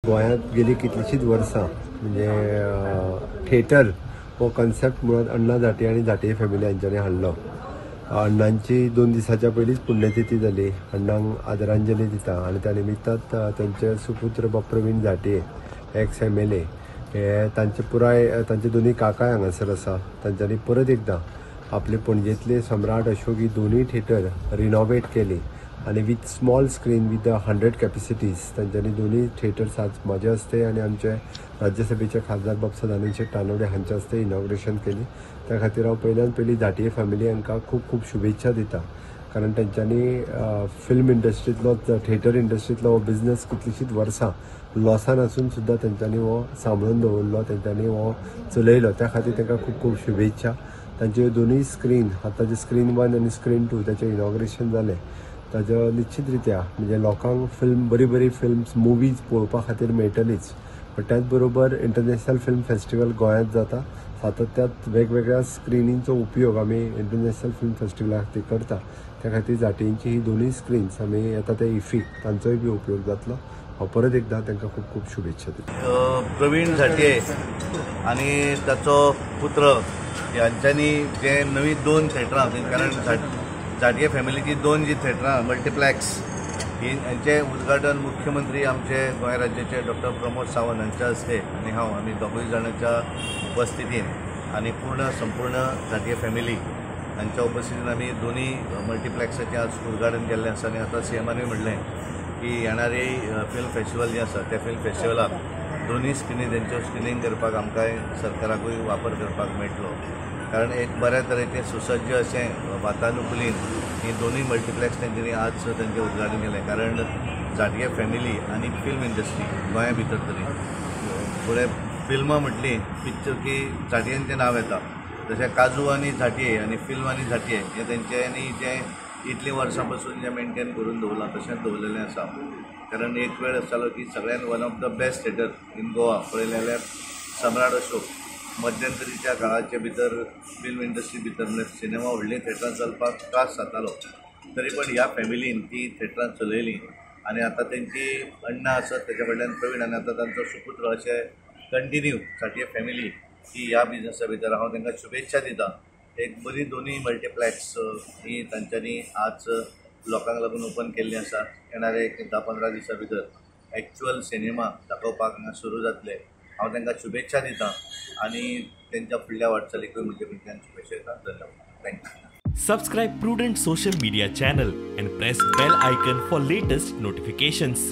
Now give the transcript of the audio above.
गोंयांत गेली कितलीशींच वर्सां म्हणजे थिएटर हो कन्सेप्ट मुळात अण्णा झांटी आनी झांटी फॅमिली हांच्यांनी हाडलो. अण्णांची 2 दिसांच्या पयलींच पुण्यतिथी जाली. अण्णांक आदरांजली दिता आनी त्या निमित्तांत तांचे सुपुत्र प्रवीण झांटये एक्स MLA हे तांचे दोनूय काकाय हांगासर आसा. तांच्यांनी परत एकदां आपले पणजेंतले सम्राट अशोक ही दोनूय थिएटर रिनोवेट केली आनी विथ स्मॉल स्क्रीन विथ 100 कॅपेसिटीज तांच्यांनी दोनूय थिएटर्स आज म्हाजे हस्ते आनी आमचे राज्यसभेचे खासदार बाब सदानंद शेट तानवडे हांच्या हस्ते इनॉग्रेशन केली. त्या खातीर हांव पयल्यान पयली झांटये फॅमिली हांकां खूब खूब शुभेच्छा दिता, कारण तांच्यांनी फिल्म इंडस्ट्रींतलो थिएटर इंडस्ट्रींतलो हो बिझनस कितलींशींच वर्सां लॉसान आसून सुद्दां तांच्यांनी हो सांबाळून दवरलो, तांच्यांनी हो चलयलो. त्या खातीर तांकां खूब खूब शुभेच्छा. तांचे दोनूय स्क्रीन आतां स्क्रीन 1 आनी स्क्रीन 2 ताचें इनॉग्रेशन जालें. ताजो निश्चित रित्या म्हणजे लोकांक फिल्म बरी फिल्म्स मुवीज पळोवपा खातीर मेळटलीच. पण त्याच बरोबर इंटरनॅशनल फिल्म फेस्टिवल गोंयांत जाता. सातत्यात वेगवेगळ्या स्क्रिनींचो उपयोग आमी इंटरनॅशनल फिल्म फेस्टिवला खातीर करता. त्या खातीर झांटयेंची ही दोनूय स्क्रीन्स आमी येता ते इफीक तांचोय बी उपयोग जातलो. हांव परत एकदां तांकां खूब खूब शुभेच्छा दिता. प्रवीण झांटये आनी ताचो पुत्र हांच्यांनी जे नवी 2 थिएटरां, कारण झांटये फॅमिलीची 2 जी थिएटरां मल्टीप्लेक्स हांचे उद्घाटन मुख्यमंत्री आमचे गोंय राज्याचे डॉक्टर प्रमोद सावंत हांच्या हस्ते आनी आमी दोगूय जाणांच्या उपस्थितीन आनी संपूर्ण झांटये फॅमिली हांच्या उपस्थितीन आमी दोनूय मल्टीप्लेक्साचें आज उद्घाटन केल्लें आसा. आनी आतां CMानूय म्हणलें की येणारी फिल्म फेस्टिवल जे आसा त्या फिल्म फेस्टिवलाक दोनूय स्क्रिनी तेंच्यो स्क्रिनींग करपाक आमकां सरकाराकूय वापर करपाक मेळटलो. कारण एक बऱ्या तरेचें सुसज्ज अशें वातानुकूलीत ही दोनूय मल्टीप्लेक्स तेंच्यांनी आज तेंचें उद्घाटन केलें. कारण झांटये फॅमिली आनी फिल्म इंडस्ट्री गोंया भितर तरी फुडें फिल्मां म्हटली पिक्चर की झांटयेंचें नांव येता. जशें काजू आनी झांटये आनी फिल्म आनी झांटये हें तेंच्यांनी जें इतलीं वर्सां पासून जें मेंटेन करून दवरलां तशेंच दवरलेलें आसा. कारण एक वेळ आसतालो की सगळ्यांत one of the best theatre in Goa पळयलें जाल्यार सम्राट अशोक मध्यंतरीच्या काळाचे भितर फिल्म इंडस्ट्री भितर म्हणजे सिनेमा व्हडलीं थिएटरां चलपाक त्रास जातालो. तरी पण ह्या फॅमिलीन ती थिएटरां चलयलीं आनी आतां तेंची अण्णा आसत तेच्या कडल्यान प्रवीण आनी आतां तांचो सुपुत्र अशें कंटिन्यू झांटये फॅमिली ही ह्या बिझनसा भितर हांव तांकां शुभेच्छा दिता. एक बरी दोनूय मल्टीप्लेक्स ही तांच्यांनी आज लोकांक लागून ओपन केल्ली आसा. येणारे 10-15 दिसां भितर एक्चुअल सिनेमा दाखोवपाक हांगा सुरू जातले. हांव तांकां शुभेच्छा दिता आनी तेंच्या फुडल्या वाटचालीकूय म्हजे कडल्यान शुभेच्छा दिता. धन्यवाद. Thank you. Subscribe Prudent social media channel and press bell icon for latest notifications.